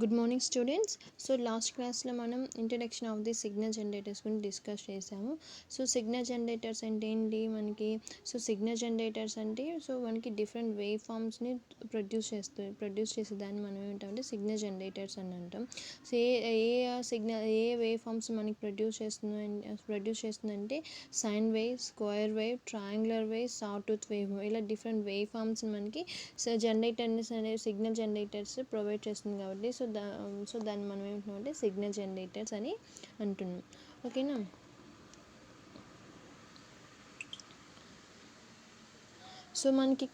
Good morning students. So last క్లాస్లో మనం introduction of the signal generators గురించి discuss చేసాము. సో సిగ్నల్ జనరేటర్స్ అంటే ఏంటి మనకి? సో సిగ్నల్ జనరేటర్స్ అంటే మనకి డిఫరెంట్ వేవ్ ఫామ్స్ని ప్రొడ్యూస్ చేసేదాన్ని మనం ఏమంటామంటే సిగ్నల్ జనరేటర్స్ అని అంటాం. సో ఏ వేవ్ ఫామ్స్ మనకి ప్రొడ్యూస్ చేస్తుందంటే sign wave, square wave, triangular wave, sawtooth wave, ఇలా డిఫరెంట్ వేవ్ ఫామ్స్ మనకి జనరేటర్స్ అనేవి సిగ్నల్ జనరేటర్స్ ప్రొవైడ్ చేస్తుంది కాబట్టి దాన్ని మనం ఏమంటున్నామంటే సిగ్నల్ జనరేటర్స్ అని అంటున్నాం. ఓకేనా? సో మనకి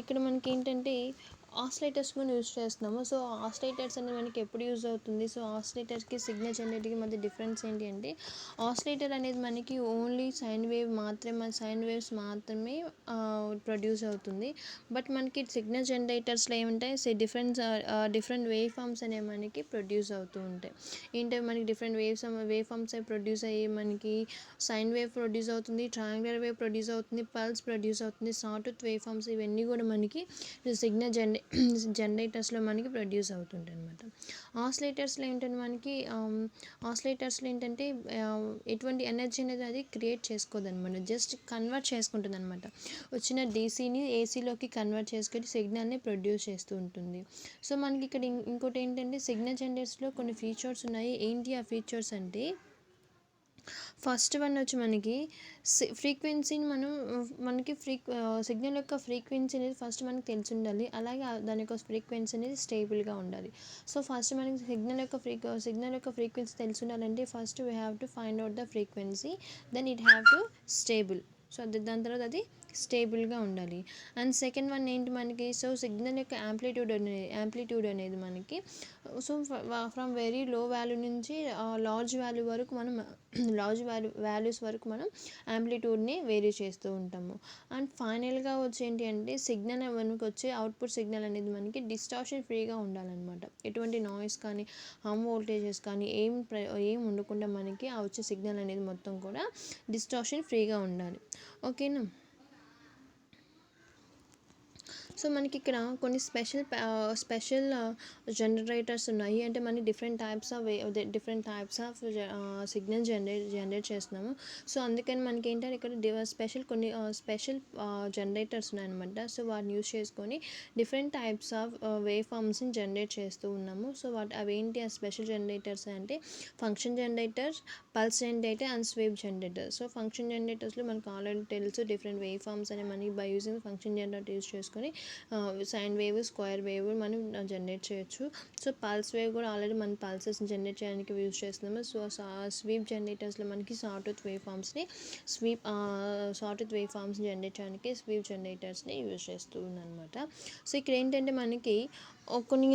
ఇక్కడ మనకి ఏంటంటే ఆసిలేటర్స్ కూడా యూజ్ చేస్తున్నాము. సో ఆసిలేటర్స్ అనేది మనకి ఎప్పుడు యూజ్ అవుతుంది? సో ఆసిలేటర్కి సిగ్నల్ జనరేటర్కి మధ్య డిఫరెన్స్ ఏంటి అంటే, ఆసిలేటర్ అనేది మనకి ఓన్లీ సైన్ వేవ్స్ మాత్రమే ప్రొడ్యూస్ అవుతుంది. బట్ మనకి సిగ్నల్ జనరేటర్స్లో ఏముంటాయి, డిఫరెంట్ వేవ్ ఫామ్స్ అనేవి మనకి ప్రొడ్యూస్ అవుతూ ఉంటాయి. ఏంటంటే మనకి డిఫరెంట్ వేవ్ ఫామ్స్ ప్రొడ్యూస్ అయ్యి మనకి సైన్ వేవ్ ప్రొడ్యూస్ అవుతుంది, ట్రయాంగులర్ వేవ్ ప్రొడ్యూస్ అవుతుంది, పల్స్ ప్రొడ్యూస్ అవుతుంది, సాటూత్ వేవ్ ఫామ్స్, ఇవన్నీ కూడా మనకి సిగ్నల్ జనరేటర్స్లో మనకి ప్రొడ్యూస్ అవుతుంటాయి అనమాట. ఆసిలేటర్స్లో ఏంటంటే ఎటువంటి ఎనర్జీ అనేది అది క్రియేట్ చేసుకోదన్నమాట, జస్ట్ కన్వర్ట్ చేసుకుంటుంది అనమాట. వచ్చిన డీసీని ఏసీలోకి కన్వర్ట్ చేసుకొని సిగ్నల్ని ప్రొడ్యూస్ చేస్తూ ఉంటుంది. సో మనకి ఇక్కడ ఇంకోటి ఏంటంటే సిగ్నల్ జనరేటర్స్లో కొన్ని ఫీచర్స్ ఉన్నాయి. ఏంటి ఆ ఫీచర్స్ అంటే, ఫస్ట్ వన్ వచ్చి మనకి ఫ్రీక్వెన్సీని సిగ్నల్ యొక్క ఫ్రీక్వెన్సీ అనేది ఫస్ట్ మనకి తెలిసి ఉండాలి. అలాగే దాని యొక్క ఫ్రీక్వెన్సీ అనేది స్టేబుల్గా ఉండాలి. సో ఫస్ట్ మనకి సిగ్నల్ యొక్క ఫ్రీక్వెన్సీ తెలిసి ఉండాలంటే first we have to find out the frequency, then it have to stable. So దాని తర్వాత అది స్టేబుల్గా ఉండాలి. అండ్ సెకండ్ వన్ ఏంటి మనకి, సో సిగ్నల్ యొక్క యాంప్లిట్యూడ్ అనేది మనకి ఫ్రమ్ వెరీ లో వాల్యూ నుంచి లార్జ్ వాల్యూస్ వరకు మనం యాంప్లిట్యూడ్ని వేరీ చేస్తూ ఉంటాము. అండ్ ఫైనల్గా వచ్చి ఏంటి అంటే సిగ్నల్ మనకి వచ్చే అవుట్పుట్ సిగ్నల్ అనేది మనకి డిస్టార్షన్ ఫ్రీగా ఉండాలన్నమాట. ఎటువంటి నాయిస్ కానీ హమ్ వోల్టేజెస్ కానీ ఏం ఉండకుండా మనకి ఆ వచ్చే సిగ్నల్ అనేది మొత్తం కూడా డిస్టార్షన్ ఫ్రీగా ఉండాలి. ఓకేనా? సో మనకి ఇక్కడ కొన్ని స్పెషల్ జనరేటర్స్ ఉన్నాయి. అంటే మనకి different types of signal generate చేస్తున్నాము. సో అందుకని మనకి ఏంటంటే ఇక్కడ స్పెషల్ జనరేటర్స్ ఉన్నాయన్నమాట. సో వాటిని యూజ్ చేసుకొని డిఫరెంట్ టైప్స్ ఆఫ్ వేవ్ ఫామ్స్ని జనరేట్ చేస్తూ ఉన్నాము. సో అవేంటి ఆ స్పెషల్ జనరేటర్స్ అంటే function generators, pulse generator and sweep generator. So function జనరేటర్స్లో మనకు ఆల్రెడీ తెలుసు డిఫరెంట్ వేవ్ ఫామ్స్ అని మనకి by using function generator use చేసుకొని సైన్ వేవ్, స్క్వేర్ వేవ్ మనం జనరేట్ చేయొచ్చు. సో పల్స్ వేవ్ కూడా ఆల్రెడీ మనం పల్సెస్ జనరేట్ చేయడానికి యూజ్ చేస్తున్నాము. సో స్వీప్ జనరేటర్స్లో మనకి సాటూత్ వేవ్ ఫామ్స్ని జనరేట్ చేయడానికి స్వీప్ జనరేటర్స్ని యూజ్ చేస్తూ ఉన్నారనమాట. సో ఇక్కడ ఏంటంటే మనకి కొన్ని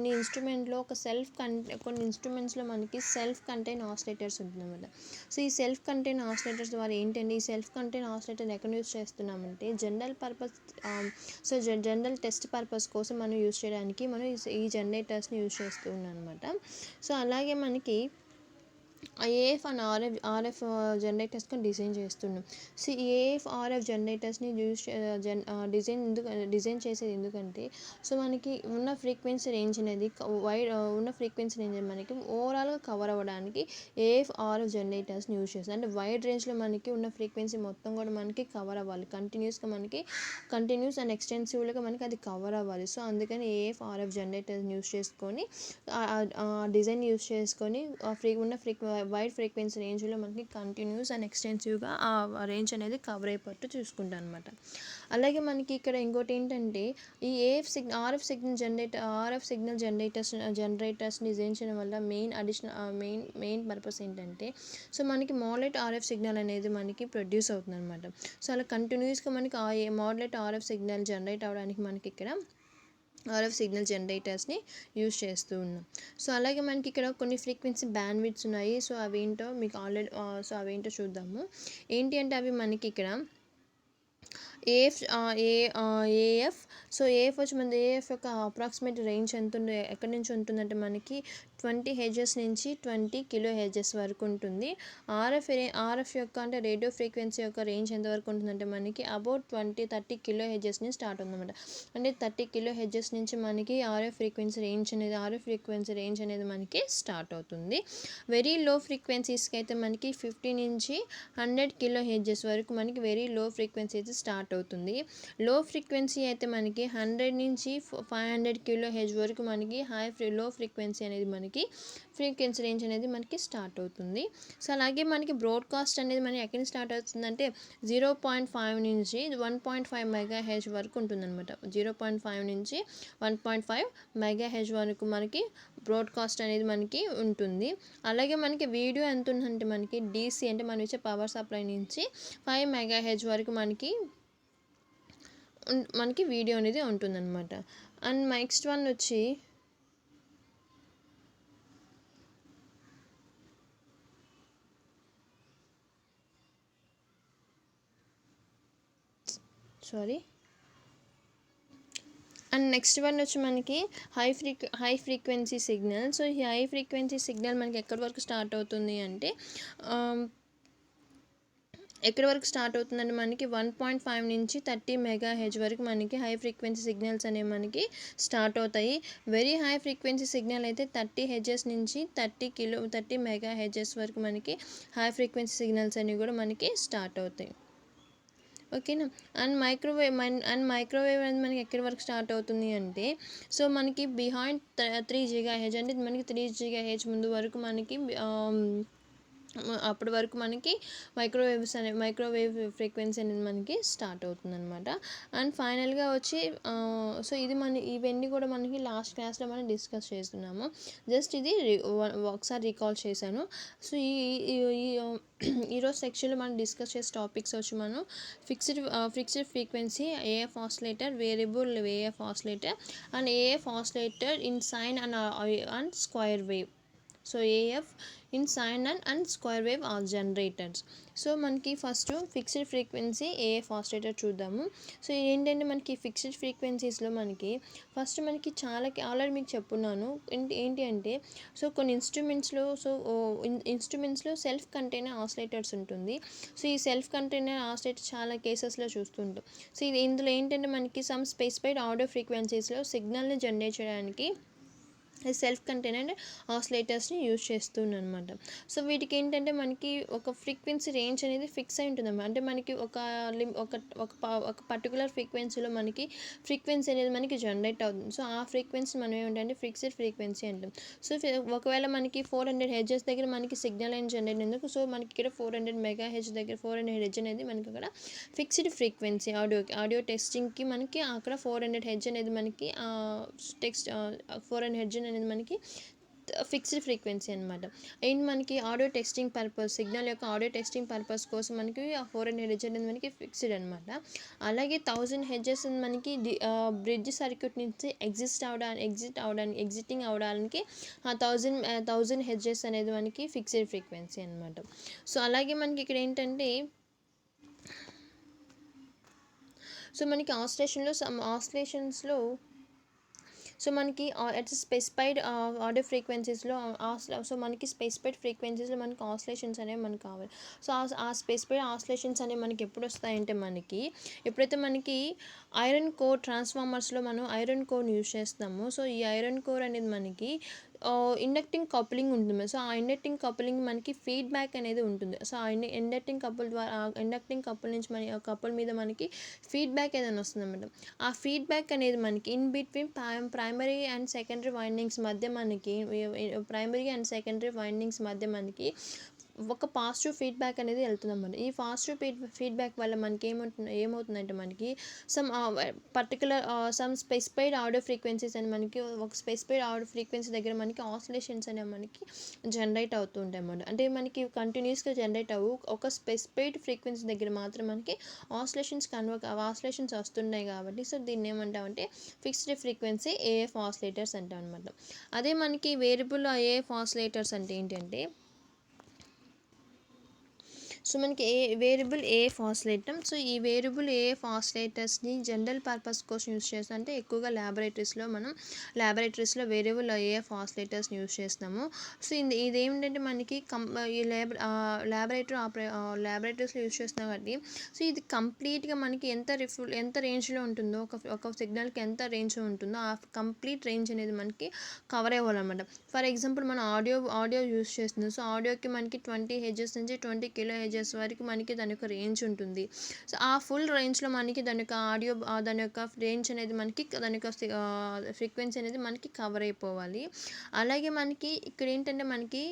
ఇన్స్ట్రుమెంట్లో కొన్ని ఇన్స్ట్రుమెంట్స్లో మనకి సెల్ఫ్ కంటైన్ ఆసిలేటర్స్ ఉంటుందన్నమాట. సో ఈ సెల్ఫ్ కంటైన్ ఆసిలేటర్స్ ద్వారా ఏంటంటే ఈ సెల్ఫ్ కంటైన్ ఆసిలేటర్ ఎక్కడ యూజ్ చేస్తున్నామంటే జనరల్ టెస్ట్ పర్పస్ కోసం మనం యూజ్ చేయడానికి మనం ఈ జనరేటర్స్ని యూజ్ చేస్తూ ఉన్నాం అనమాట. సో అలాగే మనకి ఏఎఫ్ అండ్ ఆర్ఎఫ్ జనరేటర్స్ని డిజైన్ చేస్తున్నాం. సో ఏఎఫ్ ఆర్ఎఫ్ జనరేటర్స్ని డిజైన్ చేసేది ఎందుకంటే, సో మనకి ఉన్న ఫ్రీక్వెన్సీ రేంజ్ అనేది మనకి ఓవరాల్గా కవర్ అవ్వడానికి ఏఎఫ్ ఆర్ఎఫ్ జనరేటర్స్ని యూజ్ చేస్తాం. అంటే వైడ్ రేంజ్లో మనకి ఉన్న ఫ్రీక్వెన్సీ మొత్తం కూడా మనకి కవర్ అవ్వాలి, కంటిన్యూస్ అండ్ ఎక్స్టెన్సివ్గా మనకి అది కవర్ అవ్వాలి. సో అందుకని ఏఎఫ్ ఆర్ఎఫ్ జనరేటర్స్ని యూజ్ చేసుకొని డిజైన్ యూజ్ చేసుకొని వైడ్ ఫ్రీక్వెన్సీ రేంజ్లో మనకి కంటిన్యూస్ అండ్ ఎక్స్టెన్సివ్గా ఆ రేంజ్ అనేది కవర్ అయిపోతూ చూసుకుంటాం అనమాట. అలాగే మనకి ఇక్కడ ఇంకోటి ఏంటంటే ఈ ఆర్ఎఫ్ సిగ్నల్ జనరేటర్స్ డిజైన్ చేయడం వల్ల మెయిన్ పర్పస్ ఏంటంటే, సో మనకి మోడలేట్ ఆర్ఎఫ్ సిగ్నల్ అనేది మనకి ప్రొడ్యూస్ అవుతుంది అనమాట. సో అలా కంటిన్యూస్గా మనకి మోడలేట్ ఆర్ఎఫ్ సిగ్నల్ జనరేట్ అవ్వడానికి మనకి ఇక్కడ ఆర్ఎఫ్ సిగ్నల్ జనరేటర్స్ని యూజ్ చేస్తూ ఉన్నాం. సో అలాగే మనకి ఇక్కడ కొన్ని ఫ్రీక్వెన్సీ బ్యాండ్విడ్త్స్ ఉన్నాయి. సో అవేంటో చూద్దాము. ఏంటి అంటే అవి మనకి ఇక్కడ ఏఎఫ్. సో ఏఎఫ్ వచ్చి మన ఏఎఫ్ యొక్క అప్రాక్సిమేట్ రేంజ్ ఎంత ఉంది, ఎక్కడి నుంచి ఉంటుందంటే మనకి 20 హెర్ట్జ్ నుంచి 20 కిలో హెర్ట్జ్ వరకు ఉంటుంది. ఆర్ఎఫ్ యొక్క అంటే రేడియో ఫ్రీక్వెన్సీ యొక్క రేంజ్ ఎంతవరకు ఉంటుందంటే మనకి అబౌట్ 30 కిలో హెర్ట్జ్ నుంచి స్టార్ట్ అవుతుందన్నమాట. అంటే 30 కిలో హెర్ట్జ్ నుంచి మనకి ఆర్ఎఫ్ ఫ్రీక్వెన్సీ రేంజ్ అనేది మనకి స్టార్ట్ అవుతుంది. వెరీ లో ఫ్రీక్వెన్సీస్కి అయితే మనకి 50 నుంచి 100 కిలో హెర్ట్జ్ వరకు మనకి వెరీ లో ఫ్రీక్వెన్సీ అయితే స్టార్ట్ అవుతుంది. లో ఫ్రీక్వెన్సీ అయితే మనకి 100 నుంచి 500 కిలో హెర్ట్జ్ వరకు మనకి లో ఫ్రీక్వెన్సీ అనేది మనకి ఫ్రీక్వెన్సీ రేంజ్ అనేది మనకి స్టార్ట్ అవుతుంది. సో అలాగే మనకి బ్రాడ్కాస్ట్ అనేది మనకి ఎక్కడి నుంచి స్టార్ట్ అవుతుందంటే 0.5 నుంచి 1.5 మెగా హెర్ట్జ్ వరకు ఉంటుందన్నమాట. 0.5 నుంచి 1.5 మెగా హెర్ట్జ్ వరకు మనకి బ్రాడ్కాస్ట్ అనేది మనకి ఉంటుంది. అలాగే మనకి వీడియో ఎంత ఉందంటే మనకి డీసీ అంటే మనం ఇచ్చే పవర్ సప్లై నుంచి 5 మెగా హెర్ట్జ్ వరకు మనకి వీడియో అనేది ఉంటుందన్నమాట. అండ్ నెక్స్ట్ వన్ వచ్చి అండ్ నెక్స్ట్ వన్ వచ్చి మనకి హై ఫ్రీక్వెన్సీ సిగ్నల్. సో ఈ హై ఫ్రీక్వెన్సీ సిగ్నల్ మనకి ఎక్కడి వరకు స్టార్ట్ అవుతుంది అంటే మనకి 1.5 నుంచి 30 మెగా హెర్ట్జ్ వరకు మనకి హై ఫ్రీక్వెన్సీ సిగ్నల్స్ అనేవి మనకి స్టార్ట్ అవుతాయి. వెరీ హై ఫ్రీక్వెన్సీ సిగ్నల్ అయితే 30 హెర్ట్జ్ నుంచి 30 మెగా హెర్ట్జ్ వరకు మనకి హై ఫ్రీక్వెన్సీ సిగ్నల్స్ అనేవి కూడా మనకి స్టార్ట్ అవుతాయి. ఓకేనా. అండ్ మైక్రోవేవ్ అనేది మనకి ఎక్కడి వరకు స్టార్ట్ అవుతుంది అంటే సో మనకి బిహైండ్ 3 GHz అంటే మనకి 3 GHz ముందు వరకు మనకి అప్పటి వరకు మనకి మైక్రోవేవ్ ఫ్రీక్వెన్సీ అనేది మనకి స్టార్ట్ అవుతుందన్నమాట. అండ్ ఫైనల్గా వచ్చి సో ఇవన్నీ కూడా మనకి లాస్ట్ క్లాస్లో మనం డిస్కస్ చేస్తున్నాము. జస్ట్ ఇది ఒకసారి రీకాల్ చేశాను. సో ఈరోజు సెక్షన్లో మనం డిస్కస్ చేసే టాపిక్స్ వచ్చి మనం fixed frequency, AF oscillator, variable AF oscillator and AF oscillator in sine and square wave. So AF in sine and square wave are generators. So మనకి first fixed frequency AF oscillator చూద్దాము. So ఏంటంటే మనకి fixed ఫ్రీక్వెన్సీస్లో మనకి first మనకి చాలా already మీకు చెప్పున్నాను ఏంటి అంటే సో కొన్ని ఇన్స్ట్రుమెంట్స్లో సెల్ఫ్ కంటైనర్ ఆసిలేటర్స్ ఉంటుంది. సో ఈ సెల్ఫ్ కంటైనర్ ఆసిలేటర్ చాలా కేసెస్లో చూస్తుంటాం. సో ఇందులో ఏంటంటే మనకి సమ్ స్పెసిఫైడ్ ఆడియో ఫ్రీక్వెన్సీస్లో సిగ్నల్ని జనరేట్ చేయడానికి సెల్ఫ్ కంటైనర్ ఆసిలేటర్స్ని యూజ్ చేస్తుందన్నమాట. సో వీటికి ఏంటంటే మనకి ఒక ఫ్రీక్వెన్సీ రేంజ్ అనేది ఫిక్స్ అయి ఉంటుందన్నమాట. అంటే మనకి ఒక పర్టికులర్ ఫ్రీక్వెన్సీలో మనకి ఫ్రీక్వెన్సీ అనేది మనకి జనరేట్ అవుతుంది. సో ఆ ఫ్రీక్వెన్సీ మనం ఏమంటే ఫిక్స్డ్ ఫ్రీక్వెన్సీ అంటాం. సో ఒకవేళ మనకి 400 హెర్ట్జ్ దగ్గర మనకి సిగ్నల్ అనేది జనరేట్ ఎందుకు సో మనకి ఇక్కడ 400 మెగా హెర్ట్జ్ దగ్గర 400 హెర్ట్జ్ అనేది మనకి అక్కడ ఫిక్స్డ్ ఫ్రీక్వెన్సీ ఆడియో టెస్టింగ్కి మనకి అక్కడ 400 హెర్ట్జ్ అనేది మనకి 400 హెర్ట్జ్ అనేది మనకి ఫిక్స్డ్ ఫ్రీక్వెన్సీ అనమాట. అండ్ మనకి ఆడియో టెస్టింగ్ పర్పస్ సిగ్నల్ యొక్క ఆడియో టెస్టింగ్ పర్పస్ కోసం మనకి 400 హెర్ట్జ్ అనేది మనకి ఫిక్స్డ్ అనమాట. అలాగే 1000 హెర్ట్జ్ మనకి బ్రిడ్జ్ సర్క్యూట్ నుంచి ఎగ్జిటింగ్ అవడానికి 1000 హెర్ట్జ్ అనేది మనకి ఫిక్స్డ్ ఫ్రీక్వెన్సీ అనమాట. సో అలాగే మనకి ఇక్కడ ఏంటంటే సో మనకి ఆసిలేషన్స్లో సో మనకి అట్ స్పెసిఫైడ్ ఆడియో ఫ్రీక్వెన్సీస్లో సో మనకి స్పెసిఫైడ్ ఫ్రీక్వెన్సీస్లో మనకి ఆసిలేషన్స్ అనేవి మనకు కావాలి. సో ఆ స్పెసిఫైడ్ ఆసిలేషన్స్ అనేవి మనకి ఎప్పుడు వస్తాయంటే మనకి ఎప్పుడైతే మనకి ఐరన్ కోర్ ట్రాన్స్ఫార్మర్స్లో మనం ఐరన్ కోర్ని యూజ్ చేస్తాము. సో ఈ ఐరన్ కోర్ అనేది మనకి ఇండక్టింగ్ కపులింగ్ ఉంటుంది. సో ఆ ఇండక్టింగ్ కపులింగ్ మనకి ఫీడ్బ్యాక్ అనేది ఉంటుంది. సో ఆ ఇండక్టింగ్ కపుల్ నుంచి మన కపుల్ మీద మనకి ఫీడ్బ్యాక్ ఏదైనా వస్తుంది అనమాట. ఆ ఫీడ్బ్యాక్ అనేది మనకి in between primary and secondary windings మధ్య మనకి ఒక పాజిటివ్ ఫీడ్బ్యాక్ అనేది వెళ్తుంది అన్నమాట. ఈ పాజిటివ్ ఫీడ్బ్యాక్ వల్ల మనకి ఏమవుతుందంటే మనకి సమ్ స్పెసిఫైడ్ ఆడియో ఫ్రీక్వెన్సీస్ అని మనకి ఒక స్పెసిఫైడ్ ఆడియో ఫ్రీక్వెన్సీ దగ్గర మనకి ఆసిలేషన్స్ అనేవి మనకి జనరేట్ అవుతూ ఉంటాయి అన్నమాట. అంటే మనకి కంటిన్యూస్గా జనరేట్ ఒక స్పెసిఫైడ్ ఫ్రీక్వెన్సీ దగ్గర మాత్రం మనకి ఆసిలేషన్స్ వస్తున్నాయి కాబట్టి సో దీన్ని ఏమంటామంటే ఫిక్స్డ్ ఫ్రీక్వెన్సీ ఏఎఫ్ ఆసిలేటర్స్ అంటాం అనమాట. అదే మనకి వేరియబుల్ ఏఎఫ్ ఆసిలేటర్స్ అంటే ఏంటంటే సో మనకి వేరియబుల్ ఏఎఫ్ ఆసిలేటర్. సో ఈ వేరియబుల్ ఏఎఫ్ ఆసిలేటర్స్ని జనరల్ పర్పస్ కోసం యూస్ చేస్తాం. అంటే ఎక్కువగా ల్యాబొరేటరీస్లో వేరియబుల్ ఏఎఫ్ ఆసిలేటర్స్ని యూస్ చేస్తాము. సో ఇదేంటంటే మనకి ఈ ల్యాబొరేటరీస్లో యూస్ చేస్తున్నాం కాబట్టి సో ఇది కంప్లీట్గా మనకి ఎంత రేంజ్లో ఉంటుందో ఒక సిగ్నల్కి ఎంత రేంజ్ ఉంటుందో ఆ కంప్లీట్ రేంజ్ అనేది మనకి కవర్ అవ్వాలన్నమాట. ఫర్ ఎగ్జాంపుల్ మనం ఆడియో యూస్ చేస్తున్నాం. సో ఆడియోకి మనకి 20 హెర్ట్జ్ నుంచి 20 కిలో హెర్ట్జ్ వరకు మనకి దాని యొక్క రేంజ్ ఉంటుంది. సో ఆ ఫుల్ రేంజ్లో మనకి దాని యొక్క రేంజ్ అనేది మనకి దాని యొక్క ఫ్రీక్వెన్సీ అనేది మనకి కవర్ అయిపోవాలి. అలాగే మనకి ఇక్కడ ఏంటంటే మనకి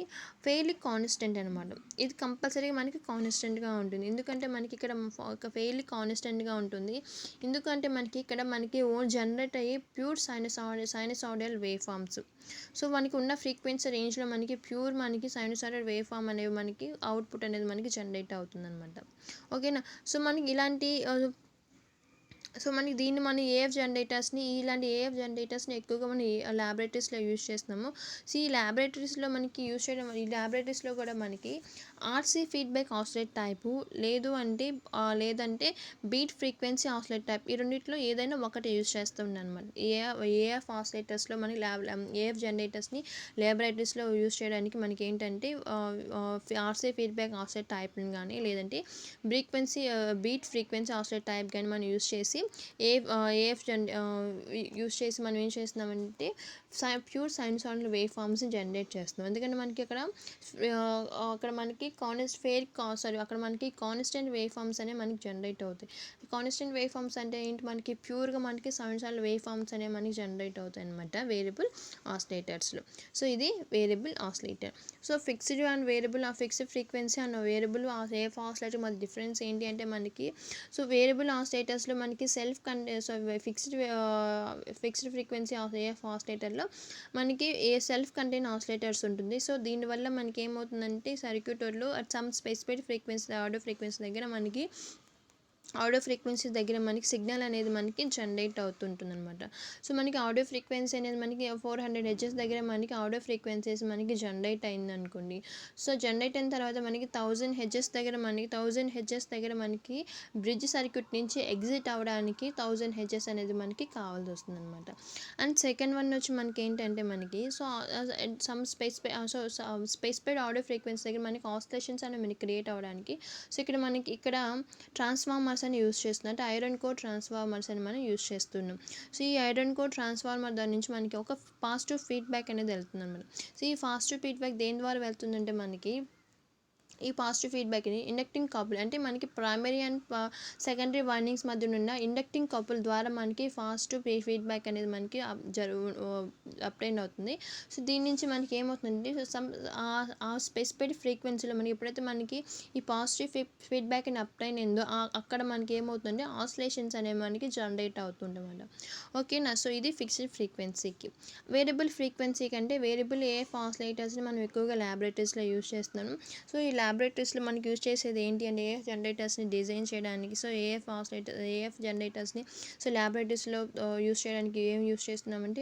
ఫెయిర్లీ కాన్స్టెంట్ అనమాట. ఇది కంపల్సరీగా మనకి కాన్స్టెంట్గా ఉంటుంది. ఎందుకంటే మనకి ఇక్కడ ఒక ఫెయిర్లీ కాన్స్టెంట్గా ఉంటుంది. ఎందుకంటే మనకి ఇక్కడ మనకి ఓన్ జనరేట్ అయ్యే pure sinusoidal waveforms. So మనకి ఉన్న ఫ్రీక్వెన్సీ రేంజ్లో మనకి ప్యూర్ మనకి సైనసాయిడల్ వేవ్ ఫామ్ అనేవి మనకి అవుట్పుట్ అనేది మనకి జనరేట్ అవుతుంది అనమాట. ఓకేనా. సో మనకి దీన్ని మన ఏఎఫ్ జనరేటర్స్ని ఎక్కువగా మనం ల్యాబొరేటరీస్లో యూజ్ చేస్తున్నాము. సో ఈ ల్యాబొరేటరీస్లో కూడా మనకి ఆర్సీ ఫీడ్బ్యాక్ ఆసిలేట్ టైపు లేదంటే బీట్ ఫ్రీక్వెన్సీ ఆసిలేట్ టైప్, ఈ రెండింటిలో ఏదైనా ఒకటి యూజ్ చేస్తుండే అనమాట. ఏఎఫ్ ఆసిలేటర్స్లో మనకి ఏఎఫ్ జనరేటర్స్ని ల్యాబొరేటరీస్లో యూజ్ చేయడానికి మనకి ఏంటంటే ఆర్సీ ఫీడ్బ్యాక్ ఆసిలేట్ టైప్ని కానీ లేదంటే బీట్ ఫ్రీక్వెన్సీ ఆసిలేట్ టైప్ కానీ మనం యూజ్ చేసి ఏఎఫ్ యూస్ చేసి మనం ఏం చేస్తున్నామంటే ప్యూర్ సైనసాయిడల్ వేవ్ ఫార్మ్స్ని జనరేట్ చేస్తున్నాం. ఎందుకంటే మనకి అక్కడ మనకి కాన్స్టెంట్ వేవ్ ఫార్మ్స్ అనేవి మనకి జనరేట్ అవుతాయి. కాన్స్టెంట్ వేవ్ ఫార్మ్స్ అంటే ఏంటి, మనకి ప్యూర్గా మనకి సైనసాయిడల్ వేవ్ ఫార్మ్స్ అనేవి మనకి జనరేట్ అవుతాయి అనమాట వేరియబుల్ ఆసిలేటర్స్లో. సో ఇది variable oscillator. So fixed and variable fixed frequency and variable AF oscillator మధ్య డిఫరెన్స్ ఏంటి అంటే మనకి వేరియబుల్ ఆసిలేటర్స్లో మనకి ఫిక్స్డ్ ఫ్రీక్వెన్సీ ఏఎఫ్ ఆసిలేటర్లో మనకి సెల్ఫ్ కంటైన్ ఆసిలేటర్స్ ఉంటుంది. సో దీనివల్ల మనకి ఏమవుతుందంటే సర్క్యూట్లో at some specified audio frequency దగ్గర మనకి సిగ్నల్ అనేది మనకి జనరేట్ అవుతుంటుంది అనమాట. సో మనకి ఆడియో ఫ్రీక్వెన్సీ అనేది మనకి 400 హెర్ట్జ్ దగ్గర మనకి ఆడియో ఫ్రీక్వెన్సీస్ మనకి జనరేట్ అయింది అనుకోండి. సో జనరేట్ అయిన తర్వాత మనకి 1000 హెర్ట్జ్ దగ్గర మనకి బ్రిడ్జ్ సర్క్యూట్ నుంచి ఎగ్జిట్ అవ్వడానికి 1000 హెర్ట్జ్ అనేది మనకి కావాల్సి వస్తుంది అనమాట. అండ్ సెకండ్ వన్ వచ్చి మనకి ఏంటంటే మనకి సమ్ స్పెసిఫైడ్ ఆడియో ఫ్రీక్వెన్సీ దగ్గర మనకి ఆసిలేషన్స్ అనేవి మనకి క్రియేట్ అవ్వడానికి సో ఇక్కడ ట్రాన్స్ఫార్మర్స్ అని యూస్ చేస్తున్నాం. అంటే ఐరన్ కోర్ ట్రాన్స్ఫార్మర్స్ అని మనం యూస్ చేస్తున్నాం. సో ఈ ఐరన్ కోర్ ట్రాన్స్ఫార్మర్ దాని నుంచి మనకి ఒక పాజిటివ్ ఫీడ్బ్యాక్ అనేది వెళ్తుంది అనమాట. సో ఈ పాజిటివ్ ఫీడ్బ్యాక్ దేని ద్వారా వెళ్తుందంటే మనకి ఈ పాజిటివ్ ఫీడ్బ్యాక్ని ఇండక్టింగ్ కపుల్ అంటే మనకి ప్రైమరీ అండ్ సెకండరీ వైండింగ్స్ మధ్య ఉన్న ఇండక్టింగ్ కపుల్ ద్వారా మనకి పాజిటివ్ ఫీడ్బ్యాక్ అనేది మనకి అప్లైన్ అవుతుంది. సో దీని నుంచి మనకి ఏమవుతుందంటే ఆ స్పెసిఫైడ్ ఫ్రీక్వెన్సీలో మనకి ఎప్పుడైతే మనకి ఈ పాజిటివ్ ఫీడ్బ్యాక్ని అప్లైన్ అయిందో అక్కడ మనకి ఏమవుతుందంటే ఆసిలేషన్స్ అనేవి మనకి జనరేట్ అవుతుందన్నమాట. ఓకేనా. సో ఇది ఫిక్స్డ్ ఫ్రీక్వెన్సీకి. వేరియబుల్ ఫ్రీక్వెన్సీ కంటే వేరియబుల్ ఏఎఫ్ ఆసిలేటర్స్ని మనం ఎక్కువగా ల్యాబొరేటరీస్లో యూస్ చేస్తున్నాం. సో ఈ ల్యాబొరేటరీస్లో మనకి యూజ్ చేసేది ఏంటి అంటే ఏఎఫ్ జనరేటర్స్ని డిజైన్ చేయడానికి. సో ఏఎఫ్ జనరేటర్స్ని సో ల్యాబొరేటరీస్లో యూజ్ చేయడానికి ఏం యూజ్ చేస్తున్నామంటే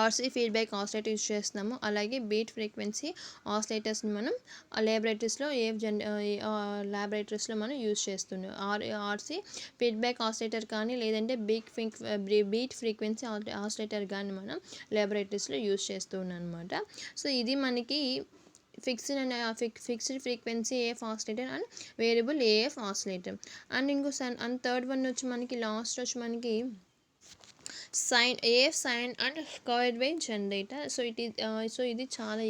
ఆర్సీ ఫీడ్బ్యాక్ ఆసిలేటర్ యూజ్ చేస్తున్నాము. అలాగే బీట్ ఫ్రీక్వెన్సీ ఆసిలేటర్స్ని మనం ల్యాబొరేటరీస్లో ల్యాబొరేటరీస్లో మనం యూజ్ చేస్తున్నాం. ఆర్సీ ఫీడ్బ్యాక్ ఆసిలేటర్ కానీ లేదంటే బీట్ ఫ్రీక్వెన్సీ ఆసిలేటర్ కానీ మనం ల్యాబొరేటరీస్లో యూజ్ చేస్తున్నాం అనమాట. సో ఇది మనకి fixed frequency AF oscillator and variable AF oscillator. And third one వచ్చి మనకి లాస్ట్ వచ్చి మనకి AF sine and square wave generator. So ఇది చాలా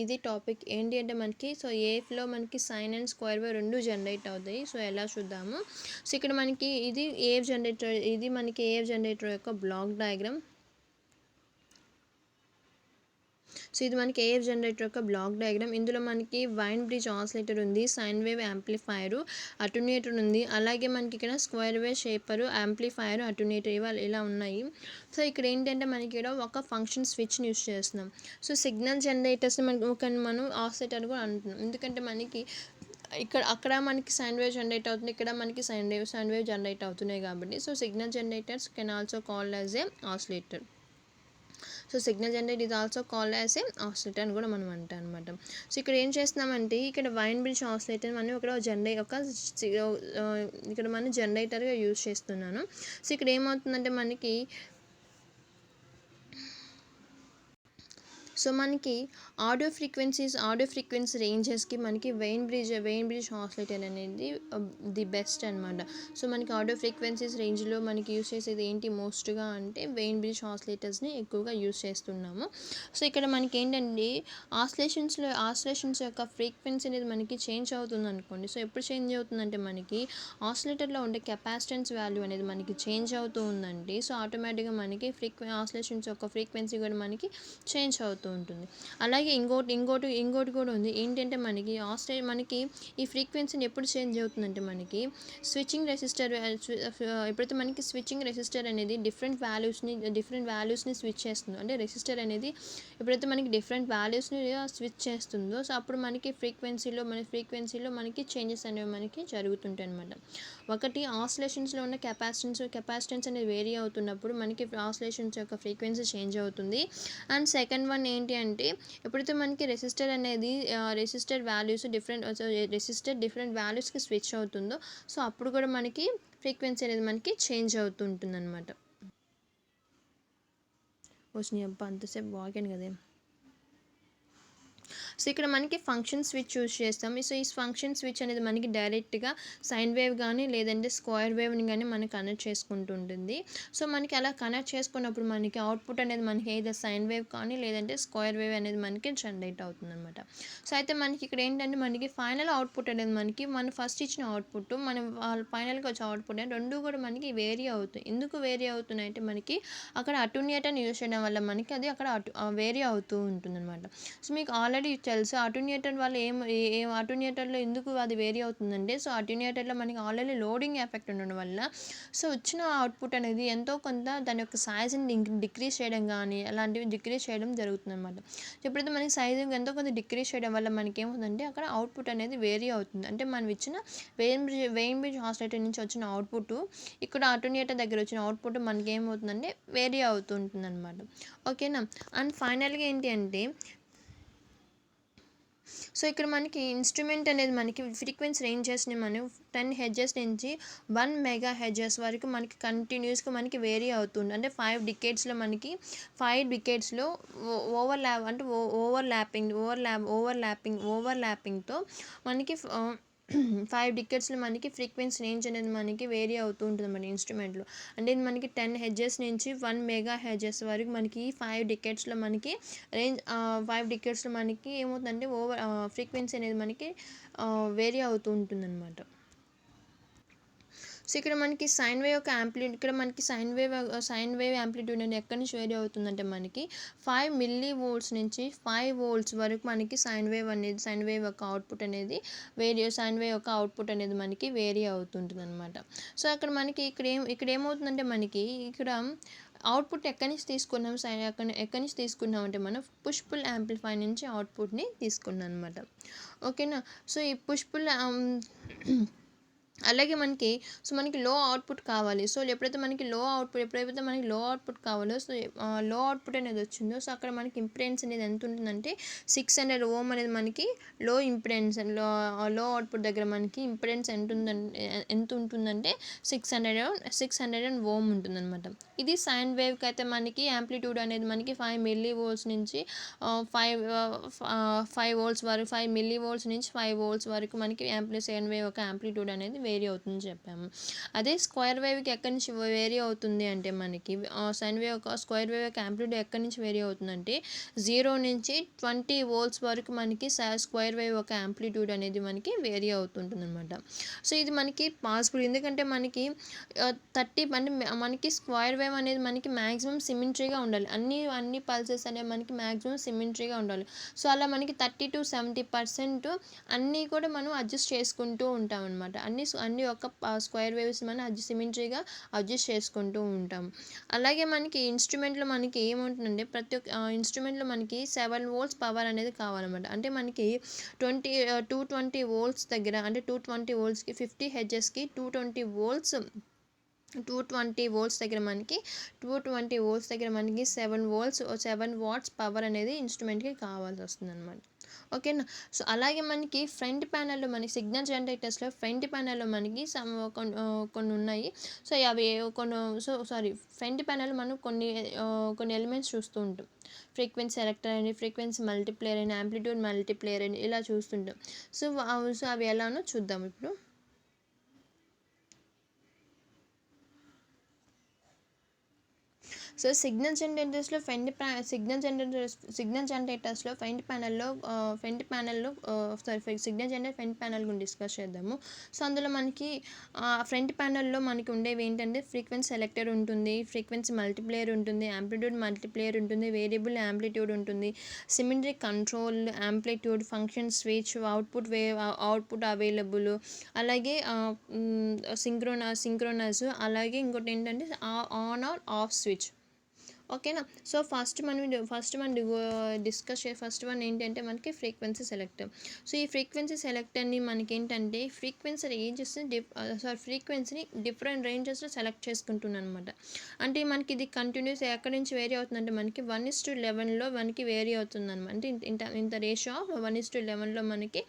ఈజీ టాపిక్. ఏంటి అంటే మనకి ఏఎఫ్లో మనకి సైన్ అండ్ స్క్వేర్ వేవ్ రెండు జనరేట్ అవుతాయి. సో ఎలా చూద్దాము. సో ఇక్కడ మనకి ఇది మనకి ఏఎఫ్ జనరేటర్ యొక్క బ్లాక్ డయాగ్రామ్. సో ఇది మనకి ఏఎఫ్ జనరేటర్ యొక్క బ్లాక్ డయాగ్రామ్. ఇందులో మనకి వైన్ బ్రిడ్జ్ ఆసిలేటర్ ఉంది, సైన్ వేవ్ యాంప్లిఫైయర్, అటెన్యూయేటర్ ఉంది. అలాగే మనకి ఇక్కడ square wave shaper, amplifier, attenuator ఇలా ఉన్నాయి. సో ఇక్కడ ఏంటంటే మనకి ఇక్కడ ఒక ఫంక్షన్ స్విచ్ని యూస్ చేస్తున్నాం. సో సిగ్నల్ జనరేటర్స్ని మనం ఆసిలేటర్ కూడా అంటున్నాం. ఎందుకంటే మనకి అక్కడ మనకి సైన్ వేవ్ జనరేట్ అవుతుంది, ఇక్కడ మనకి సైన్ వేవ్ జనరేట్ అవుతున్నాయి కాబట్టి so signal generators can also called as a oscillator. So signal generator is also called as a oscillator అని కూడా మనం అంటాం అనమాట. సో ఇక్కడ ఏం చేస్తున్నామంటే ఇక్కడ వైన్ బ్రిడ్జ్ ఆసిలేటర్ మనం ఇక్కడ ఇక్కడ మనం జనరేటర్గా యూజ్ చేస్తున్నాను. సో ఇక్కడ ఏమవుతుందంటే మనకి ఆడియో ఫ్రీక్వెన్సీ రేంజెస్కి మనకి వెయిన్ బ్రిడ్జ్ ఆసిలేటర్ అనేది ది బెస్ట్ అనమాట. సో మనకి ఆడియో ఫ్రీక్వెన్సీస్ రేంజ్లో మనకి యూస్ చేసేది ఏంటి మోస్ట్గా అంటే వెయిన్ బ్రిడ్జ్ ఆసిలేటర్స్ని ఎక్కువగా యూస్ చేస్తున్నాము. సో ఇక్కడ మనకి ఏంటంటే ఆసిలేషన్స్ యొక్క ఫ్రీక్వెన్సీ అనేది మనకి చేంజ్ అవుతుంది అనుకోండి. సో ఎప్పుడు చేంజ్ అవుతుందంటే మనకి ఆసిలేటర్లో ఉండే కెపాసిటెన్స్ వాల్యూ అనేది మనకి చేంజ్ అవుతూ ఉందండి. సో ఆటోమేటిక్గా మనకి ఆసిలేషన్స్ యొక్క ఫ్రీక్వెన్సీ కూడా మనకి చేంజ్ అవుతుంది ఉంటుంది. అలాగే ఇంకోటి కూడా ఉంది. ఏంటంటే మనకి ఈ ఫ్రీక్వెన్సీని ఎప్పుడు చేంజ్ అవుతుందంటే మనకి స్విచ్చింగ్ రెసిస్టర్ ఎప్పుడైతే మనకి స్విచ్చింగ్ రెసిస్టర్ అనేది డిఫరెంట్ వాల్యూస్ని స్విచ్ చేస్తుందో, అంటే రెసిస్టర్ అనేది ఎప్పుడైతే మనకి డిఫరెంట్ వాల్యూస్ని స్విచ్ చేస్తుందో సో అప్పుడు మనకి ఫ్రీక్వెన్సీలో మనకి చేంజెస్ అనేవి మనకి జరుగుతుంటాయి అనమాట. ఒకటి ఆసిలేషన్స్లో ఉన్న కెపాసిటెన్స్ అనేది వేరీ అవుతున్నప్పుడు మనకి ఆసిలేషన్స్ యొక్క ఫ్రీక్వెన్సీ చేంజ్ అవుతుంది. అండ్ సెకండ్ వన్ ఏంటి అంటే ఎప్పుడైతే మనకి రెసిస్టర్ వాల్యూస్ డిఫరెంట్ వాల్యూస్కి స్విచ్ అవుతుందో సో అప్పుడు కూడా మనకి ఫ్రీక్వెన్సీ అనేది మనకి చేంజ్ అవుతూ ఉంటుంది అనమాట. వచ్చినాయి అబ్బా అంతసేపు వాగాను కదా. సో ఇక్కడ మనకి ఫంక్షన్ స్విచ్ యూజ్ చేస్తాం. సో ఈ ఫంక్షన్ స్విచ్ అనేది మనకి డైరెక్ట్గా సైన్ వేవ్ కానీ లేదంటే స్క్వేర్ వేవ్ని కానీ మనకి కనెక్ట్ చేసుకుంటూ ఉంటుంది. సో మనకి అలా కనెక్ట్ చేసుకున్నప్పుడు మనకి అవుట్పుట్ అనేది మనకి ఏదో సైన్ వేవ్ కానీ లేదంటే స్క్వేర్ వేవ్ అనేది మనకి జనరేట్ అవుతుంది అనమాట. సో అయితే మనకి ఇక్కడ ఏంటంటే మనకి ఫైనల్ అవుట్పుట్ అనేది మనం ఫస్ట్ ఇచ్చిన అవుట్పుట్ ఫైనల్గా వచ్చే అవుట్పుట్ రెండు కూడా మనకి వేరీ అవుతాయి. ఎందుకు వేరీ అవుతున్నాయి అంటే మనకి అక్కడ అటెన్యూయేటర్ని యూజ్ చేయడం వల్ల మనకి అది అక్కడ వేరీ అవుతూ ఉంటుంది అనమాట. సో మీకు ఆల్రెడీ తెలుసు అటెన్యూయేటర్ వల్ల అటెన్యూయేటర్లో ఎందుకు అది వేరీ అవుతుందంటే సో అటెన్యూయేటర్లో మనకి ఆల్రెడీ లోడింగ్ ఎఫెక్ట్ ఉండడం వల్ల సో వచ్చిన అవుట్పుట్ అనేది ఎంతో కొంత దాని యొక్క సైజుని డిక్రీజ్ చేయడం కానీ అలాంటివి డిక్రీజ్ చేయడం జరుగుతుంది అనమాట. ఎప్పుడైతే మనకి సైజు ఎంతో కొంత డిక్రీజ్ చేయడం వల్ల మనకి ఏమవుతుందంటే అక్కడ అవుట్పుట్ అనేది వేరీ అవుతుంది. అంటే మనం ఇచ్చిన వెయిన్ బ్రిడ్జ్ ఆసిలేటర్ నుంచి వచ్చిన అవుట్పుట్ ఇక్కడ అటెన్యూయేటర్ దగ్గర వచ్చిన అవుట్పుట్ మనకి ఏమవుతుందంటే వేరీ అవుతూ ఉంటుంది అనమాట. ఓకేనా. అండ్ ఫైనల్గా ఏంటి అంటే సో ఇక్కడ మనకి ఇన్స్ట్రుమెంట్ అనేది మనకి ఫ్రీక్వెన్సీ రేంజెస్ని మనం 10 హెర్ట్జ్ నుంచి 1 మెగా హెర్ట్జ్ వరకు మనకి కంటిన్యూస్గా మనకి వేరీ అవుతుంది. అంటే 5 డికేట్స్లో ఓవర్లాపింగ్తో మనకి 5 డికేట్స్లో మనకి ఫ్రీక్వెన్సీ రేంజ్ అనేది మనకి వేరీ అవుతూ ఉంటుంది మన ఇన్స్ట్రుమెంట్లో. అంటే మనకి 10 హెర్ట్జ్ నుంచి 1 మెగా హెర్ట్జ్ వరకు మనకి 5 డికేట్స్లో మనకి ఏమవుతుందంటే ఫ్రీక్వెన్సీ అనేది మనకి వేరీ అవుతూ ఉంటుందన్నమాట. సో ఇక్కడ మనకి సైన్ వేవ్ యాంప్లిట్యూడ్ అనేది ఎక్కడి నుంచి వేరీ అవుతుందంటే మనకి 5 మిల్లీ వోల్ట్స్ నుంచి 5 వోల్ట్స్ వరకు మనకి సైన్ వేవ్ యొక్క అవుట్పుట్ అనేది మనకి వేరీ అవుతుంటుంది అనమాట. సో అక్కడ మనకి ఇక్కడ ఏమవుతుందంటే మనకి ఇక్కడ అవుట్పుట్ ఎక్కడి నుంచి తీసుకున్నాం అంటే మనం పుష్ పుల్ యాంప్లిఫై నుంచి అవుట్పుట్ని తీసుకున్నాం అనమాట. ఓకేనా. సో ఈ పుష్ పుల్ అలాగే మనకి లో అవుట్పుట్ కావాలి. సో ఎప్పుడైతే మనకి లో అవుట్పుట్ కావాలో సో లో అవుట్పుట్ అనేది వచ్చిందో సో అక్కడ మనకి ఇంపిడెన్స్ అనేది ఎంత ఉంటుందంటే 600 ఓమ్ అనేది మనకి లో అవుట్పుట్ దగ్గర మనకి ఇంపిడెన్స్ ఎంత ఉంటుందంటే 600 ఓమ్ ఉంటుందన్నమాట. ఇది సైన్ వేవ్కి అయితే మనకి యాంప్లిట్యూడ్ అనేది మనకి 5 మిల్లీ వోల్ట్స్ నుంచి 5 వోల్ట్స్ వరకు 5 మిల్లీ వోల్ట్స్ నుంచి 5 వోల్ట్స్ వరకు మనకి సైన్ వేవ్ యొక్క యాంప్లిట్యూడ్ అనేది వేరీ అవుతుందని చెప్పాము. అదే స్క్వేర్ వేవ్కి ఎక్కడి నుంచి వేరీ అవుతుంది అంటే మనకి స్క్వేర్ వేవ్ యొక్క యాంప్లిట్యూడ్ ఎక్కడి నుంచి వేరీ అవుతుందంటే 0 నుంచి 20 వోల్ట్స్ వరకు మనకి స్క్వేర్ వేవ్ యొక్క యాంప్లిట్యూడ్ అనేది మనకి వేరీ అవుతుంటుంది అనమాట. సో ఇది మనకి పాసిబుల్ ఎందుకంటే మనకి 30 మనకి స్క్వేర్ వేవ్ అనేది మనకి మ్యాక్సిమం సిమెట్రీగా ఉండాలి. అన్ని పల్సెస్ అనేవి మనకి మ్యాక్సిమం సిమెట్రీగా ఉండాలి. సో అలా మనకి 30 to 70% అన్నీ కూడా మనం అడ్జస్ట్ చేసుకుంటూ ఉంటాం అనమాట. అన్ని ఒక స్క్వేర్ వేవ్స్ మనం సిమెట్రీగా అడ్జస్ట్ చేసుకుంటూ ఉంటాం. అలాగే మనకి ఇన్స్ట్రుమెంట్లో మనకి ఏముంటుందంటే ప్రతి ఒక్క ఇన్స్ట్రుమెంట్లో మనకి 7 వోల్ట్స్ పవర్ అనేది కావాలన్నమాట. అంటే మనకి 220 వోల్ట్స్ దగ్గర అంటే 220 వోల్ట్స్కి 50 హెర్ట్జ్కి 220 వోల్ట్స్ 220 వోల్ట్స్ దగ్గర మనకి 220 వోల్ట్స్ దగ్గర మనకి 7 వాట్స్ పవర్ అనేది ఇన్స్ట్రుమెంట్కి కావాల్సి వస్తుంది అనమాట. ఓకేనా. సో అలాగే మనకి ఫ్రంట్ ప్యానెల్లో మనకి సిగ్నల్ జనరేటర్స్లో ఫ్రంట్ ప్యానెల్లో మనకి కొన్ని ఉన్నాయి. సో అవి కొన్ని ఫ్రంట్ ప్యానెల్ మనం కొన్ని ఎలిమెంట్స్ చూస్తూ ఉంటాం. ఫ్రీక్వెన్సీ సెలెక్టర్ అని, ఫ్రీక్వెన్సీ మల్టీప్లేయర్ అని, యాంప్లిట్యూడ్ మల్టీప్లేయర్ అని ఇలా చూస్తుంటాం. సో అవి ఎలానో చూద్దాం ఇప్పుడు. సో సిగ్నల్ జనరేటర్స్లో front signal generator front panel గురించి డిస్కస్ చేద్దాము. సో అందులో మనకి ఫ్రంట్ ప్యానెల్లో మనకి ఉండేవి ఏంటంటే ఫ్రీక్వెన్సీ సెలెక్టర్ ఉంటుంది, ఫ్రీక్వెన్సీ మల్టీప్లేయర్ ఉంటుంది, యాంప్లిట్యూడ్ మల్టీప్లేయర్ ఉంటుంది, వేరియబుల్ యాంప్లిట్యూడ్ ఉంటుంది, symmetric control, amplitude, function switch, output available, అలాగే సింక్రోనస్, అలాగే ఇంకోటి ఏంటంటే ఆన్ ఆర్ ఆఫ్ స్విచ్. ఓకేనా. సో ఫస్ట్ వన్ ఏంటంటే మనకి ఫ్రీక్వెన్సీ సెలెక్టర్. సో ఈ ఫ్రీక్వెన్సీ సెలెక్టర్ని మనకి ఏంటంటే ఫ్రీక్వెన్సీని డిఫరెంట్ రేంజెస్లో సెలెక్ట్ చేసుకుంటున్నాను అనమాట. అంటే మనకి ఇది కంటిన్యూస్ ఎక్కడి నుంచి వేరీ అవుతుందంటే మనకి 1:11లో మనకి వేరీ అవుతుంది అనమాట. అంటే ఇంత రేషియో ఆఫ్ 1:11లో మనకి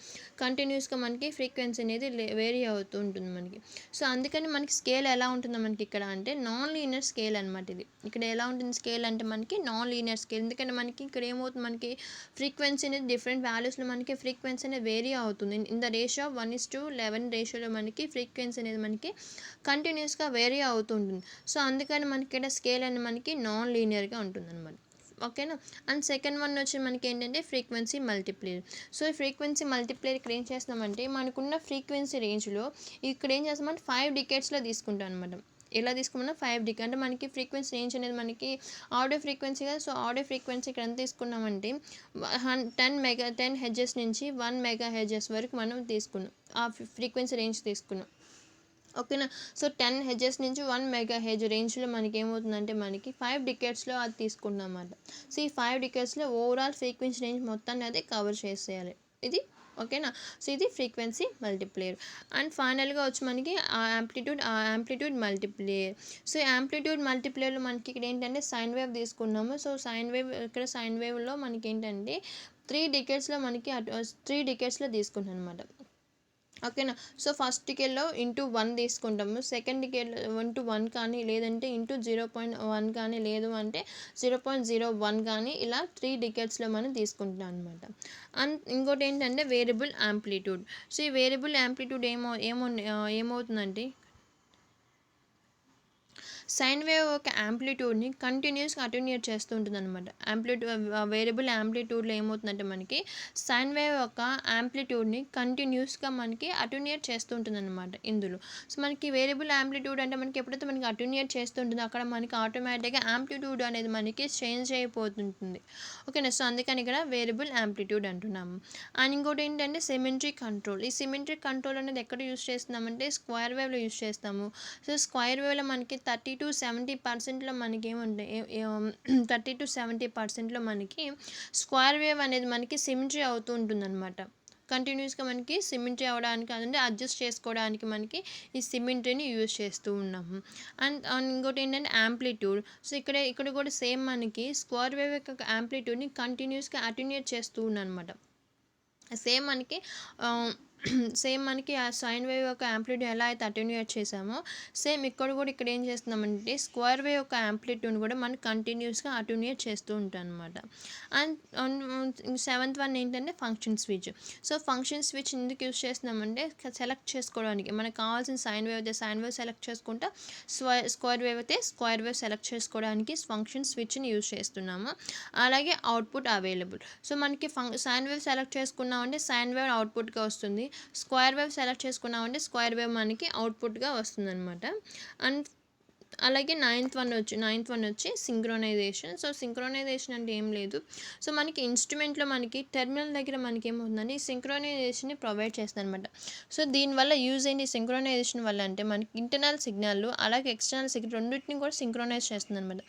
కంటిన్యూస్గా మనకి ఫ్రీక్వెన్సీ అనేది వేరీ అవుతూ ఉంటుంది మనకి. సో అందుకని మనకి స్కేల్ ఎలా ఉంటుందో మనకి ఇక్కడ అంటే నాన్ లీనియర్ స్కేల్ అనమాట. ఇది ఇక్కడ ఎలా ఉంటుంది స్కేల్ అంటే మనకి నాన్ లీనియర్ స్కేల్. ఎందుకంటే మనకి ఇక్కడ ఏమవుతుంది, మనకి ఫ్రీక్వెన్సీ అనేది డిఫరెంట్ వాల్యూస్లో మనకి ఫ్రీక్వెన్సీ అనేది వేరీ అవుతుంది. ఇన్ ద రేషియో ఆఫ్ 1:11 రేషియోలో మనకి ఫ్రీక్వెన్సీ అనేది మనకి కంటిన్యూస్గా వేరీ అవుతుంటుంది. సో అందుకని మనకి ఇక్కడ స్కేల్ అనేది మనకి నాన్ లీనియర్గా ఉంటుంది అనమాట. ఓకేనా. అండ్ సెకండ్ వన్ వచ్చి మనకి ఏంటంటే ఫ్రీక్వెన్సీ మల్టీప్లేయర్. సో ఈ ఫ్రీక్వెన్సీ మల్టీప్లేయర్ ఇక్కడ ఏం చేస్తామంటే మనకున్న ఫ్రీక్వెన్సీ రేంజ్లో ఇక్కడ ఏం చేస్తామంటే 5 డికేట్స్లో తీసుకుంటాం అనమాట. ఎలా తీసుకున్నా 5 డికే అంటే మనకి ఫ్రీక్వెన్సీ రేంజ్ అనేది మనకి ఆడియో ఫ్రీక్వెన్సీ కదా. సో ఆడియో ఫ్రీక్వెన్సీ ఇక్కడ ఎంత తీసుకున్నామంటే 10 హెడ్జెస్ నుంచి 1 మెగా హెడ్జెస్ వరకు మనం తీసుకున్నాం, ఆ ఫ్రీక్వెన్సీ రేంజ్ తీసుకున్నాం. ఓకేనా. సో 10 హెడ్జెస్ నుంచి 1 మెగా హెడ్జ్ రేంజ్లో మనకి ఏమవుతుందంటే మనకి 5 డికేట్స్లో అది తీసుకున్నాం అన్నమాట. సో ఈ 5 డికేట్స్లో ఓవరాల్ ఫ్రీక్వెన్సీ రేంజ్ మొత్తాన్ని అది కవర్ చేసేయాలి ఇది. ఓకేనా. సో ఇది ఫ్రీక్వెన్సీ మల్టీప్లేయర్. అండ్ ఫైనల్గా వచ్చి మనకి యాంప్లిట్యూడ్ మల్టీప్లేయర్. సో యాంప్లిట్యూడ్ మల్టీప్లేయర్లో మనకి ఇక్కడ ఏంటంటే సైన్ వేవ్ తీసుకున్నాము. సో సైన్ వేవ్లో మనకి ఏంటంటే 3 డికేట్స్లో తీసుకుంటాం అనమాట. ఓకేనా. సో ఫస్ట్ డికేట్లో *1 తీసుకుంటాము, సెకండ్ డికేట్లో 1 కానీ లేదంటే *0.1 కానీ లేదు అంటే 0.01 కానీ ఇలా 3 డికేట్స్లో మనం తీసుకుంటాం అనమాట. అండ్ ఇంకోటి ఏంటంటే వేరియబుల్ యాంప్లిట్యూడ్. సో ఈ వేరియబుల్ యాంప్లిట్యూడ్ ఏమవుతుందంటే సైన్ వేవ్ యొక్క యాంప్లిట్యూడ్ని కంటిన్యూస్గా అటెన్యూట్ చేస్తూ ఉంటుంది అనమాట. వేరియబుల్ యాంప్లిట్యూడ్లో ఏమవుతుందంటే మనకి సైన్ వేవ్ యొక్క యాంప్లిట్యూడ్ని కంటిన్యూస్గా మనకి అటెన్యూట్ చేస్తూ ఉంటుంది అనమాట ఇందులో. సో మనకి వేరియబుల్ యాంప్లిట్యూడ్ అంటే మనకి ఎప్పుడైతే మనకి అటెన్యూట్ చేస్తూ ఉంటుందో అక్కడ మనకి ఆటోమేటిక్గా యాంప్లిట్యూడ్ అనేది మనకి చేంజ్ అయిపోతుంటుంది. ఓకేనా. సో అందుకని ఇక్కడ వేరియబుల్ యాంప్లిట్యూడ్ అంటున్నాము. అండ్ ఇంకోటి ఏంటంటే సిమెట్రిక్ కంట్రోల్. ఈ సిమెట్రిక్ కంట్రోల్ అనేది ఎక్కడ యూస్ చేస్తున్నామంటే స్క్వేర్ వేవ్లో యూస్ చేస్తాము. సో స్క్వేర్ వేవ్లో మనకి 30-70% మనకి ఏముంటాయి 30-70% మనకి స్క్వేర్ వేవ్ అనేది మనకి సిమెట్రీ అవుతూ ఉంటుందన్నమాట. కంటిన్యూస్గా మనకి సిమెట్రీ అవ్వడానికి అదంటే అడ్జస్ట్ చేసుకోవడానికి మనకి ఈ సిమెట్రీని యూజ్ చేస్తూ ఉన్నాము. అండ్ ఇంకోటి ఏంటంటే యాంప్లిట్యూడ్. సో ఇక్కడ కూడా సేమ్ మనకి స్క్వేర్ వేవ్ యొక్క యాంప్లిట్యూడ్ని కంటిన్యూస్గా అటెన్యూట్ చేస్తూ ఉన్నాం అనమాట. సేమ్ మనకి ఆ సైన్ వేవ్ యొక్క యాంప్లిట్యూడ్ ఎలా అయితే అటెన్యూట్ చేసామో సేమ్ ఇక్కడ ఏం చేస్తున్నామంటే స్క్వేర్ వేవ్ యొక్క యాంప్లిట్యూడ్ కూడా మనం కంటిన్యూస్గా అటెన్యూట్ చేస్తూ ఉంటాం అనమాట. అండ్ సెవెంత్ వన్ ఏంటంటే function switch. So function switch ఎందుకు యూస్ చేస్తున్నామంటే సెలెక్ట్ చేసుకోవడానికి మనకు కావాల్సిన సైన్ వేవ్ అయితే సైన్ వేవ్ సెలెక్ట్ చేసుకుంటా, స్క్వేర్ వేవ్ అయితే స్క్వేర్ వేవ్ సెలెక్ట్ చేసుకోవడానికి ఫంక్షన్ స్విచ్ని యూస్ చేస్తున్నాము. అలాగే అవుట్పుట్ అవైలబుల్. సో మనకి సైన్ వేవ్ సెలెక్ట్ చేసుకున్నామంటే సైన్ వేవ్ అవుట్పుట్గా వస్తుంది, స్క్వేర్ వేవ్ సెలెక్ట్ చేసుకున్నామంటే స్క్వేర్ వేవ్ మనకి అవుట్పుట్గా వస్తుంది అనమాట. అండ్ అలాగే నైన్త్ వన్ వచ్చి సింక్రోనైజేషన్. సో సింక్రోనైజేషన్ అంటే ఏం లేదు. సో మనకి ఇన్స్ట్రుమెంట్లో మనకి టెర్మినల్ దగ్గర మనకి ఏమవుతుందంటే ఈ సింక్రోనైజేషన్ని ప్రొవైడ్ చేస్తుంది అనమాట. సో దీనివల్ల యూజ్ ఏంటి సింక్రోనైజేషన్ వల్ల అంటే మనకి ఇంటర్నల్ సిగ్నల్ అలాగే ఎక్స్టర్నల్ సిగ్నల్ రెండింటిని కూడా సింక్రోనైజ్ చేస్తుంది అనమాట.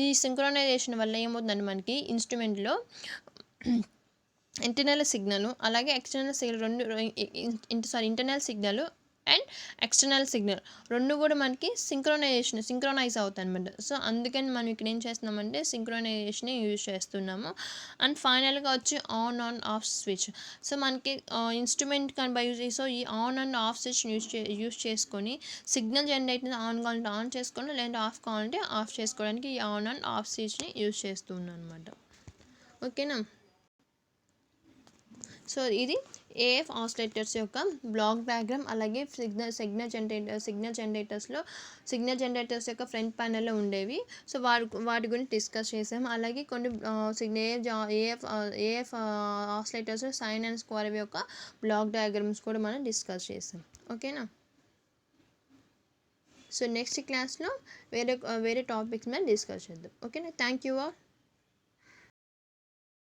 ఈ సింక్రోనైజేషన్ వల్ల ఏమవుతుందంటే మనకి ఇన్స్ట్రుమెంట్లో ఇంటర్నల్ సిగ్నల్ అలాగే external signal internal signal and external signal రెండు కూడా మనకి సింక్రొనైజ్ అవుతాయి అనమాట. సో అందుకని మనం ఇక్కడ ఏం చేస్తున్నామంటే సింక్రొనైజేషన్ యూజ్ చేస్తున్నాము. అండ్ ఫైనల్గా వచ్చి ఆన్ ఆఫ్ స్విచ్. సో మనకి ఇన్స్ట్రుమెంట్ కానీ బై యూజ్ సో ఈ on and off switch use చేసుకొని సిగ్నల్ జనరేట్ ఆన్ కావాలంటే ఆన్ చేసుకోండి, లేదంటే ఆఫ్ కావాలంటే ఆఫ్ చేసుకోవడానికి ఈ ఆన్ అండ్ ఆఫ్ స్విచ్ని యూజ్ చేస్తున్నాను అనమాట. ఓకేనా. సో ఇది ఏఎఫ్ ఆసిలేటర్స్ యొక్క బ్లాక్ డయాగ్రామ్. అలాగే సిగ్నల్ జనరేటర్స్ యొక్క ఫ్రంట్ ప్యానెల్లో ఉండేవి. సో వాటి గురించి డిస్కస్ చేసాం. అలాగే కొన్ని AF oscillators sine and square యొక్క బ్లాక్ డయాగ్రామ్స్ కూడా మనం డిస్కస్ చేసాం. ఓకేనా. సో నెక్స్ట్ క్లాస్లో వేరే టాపిక్స్ మీద డిస్కస్ చేద్దాం. ఓకేనా. Thank you all.